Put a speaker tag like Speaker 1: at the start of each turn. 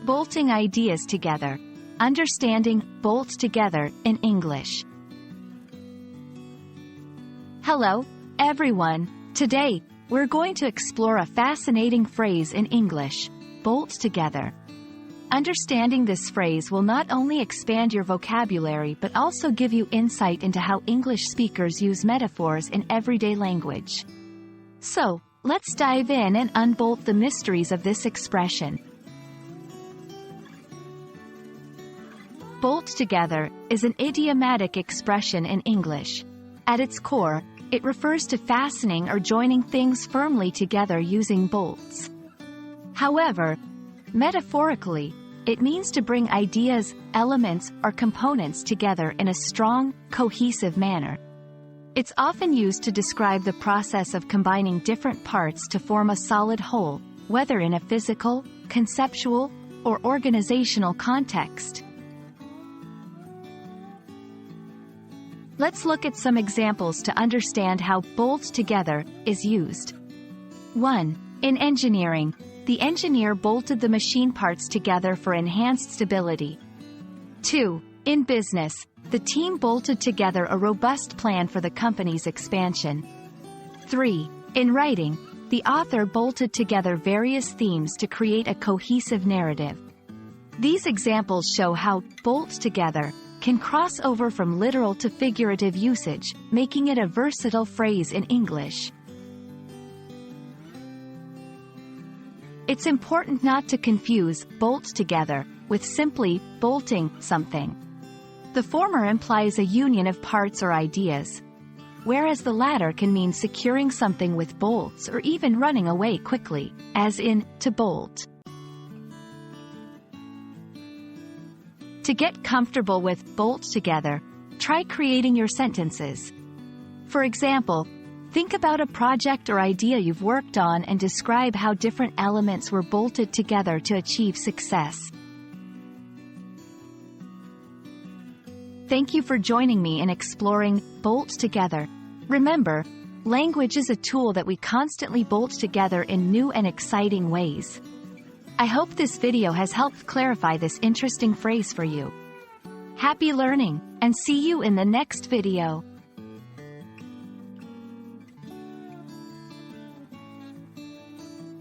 Speaker 1: Bolting ideas together. Understanding bolt together in English. Hello, everyone. Today, we're going to explore a fascinating phrase in English, bolt together. Understanding this phrase will not only expand your vocabulary but also give you insight into how English speakers use metaphors in everyday language. So, let's dive in and unbolt the mysteries of this expression. Bolt together is an idiomatic expression in English. At its core, it refers to fastening or joining things firmly together using bolts. However, metaphorically, it means to bring ideas, elements, or components together in a strong, cohesive manner. It's often used to describe the process of combining different parts to form a solid whole, whether in a physical, conceptual, or organizational context. Let's look at some examples to understand how bolt together is used. 1. In engineering, the engineer bolted the machine parts together for enhanced stability. 2. In business, the team bolted together a robust plan for the company's expansion. 3. In writing, the author bolted together various themes to create a cohesive narrative. These examples show how bolt together can cross over from literal to figurative usage, making it a versatile phrase in English. It's important not to confuse bolt together with simply bolting something. The former implies a union of parts or ideas, whereas the latter can mean securing something with bolts or even running away quickly, as in to bolt. To get comfortable with bolt together, try creating your sentences. For example, think about a project or idea you've worked on and describe how different elements were bolted together to achieve success. Thank you for joining me in exploring bolt together. Remember, language is a tool that we constantly bolt together in new and exciting ways. I hope this video has helped clarify this interesting phrase for you. Happy learning, and see you in the next video.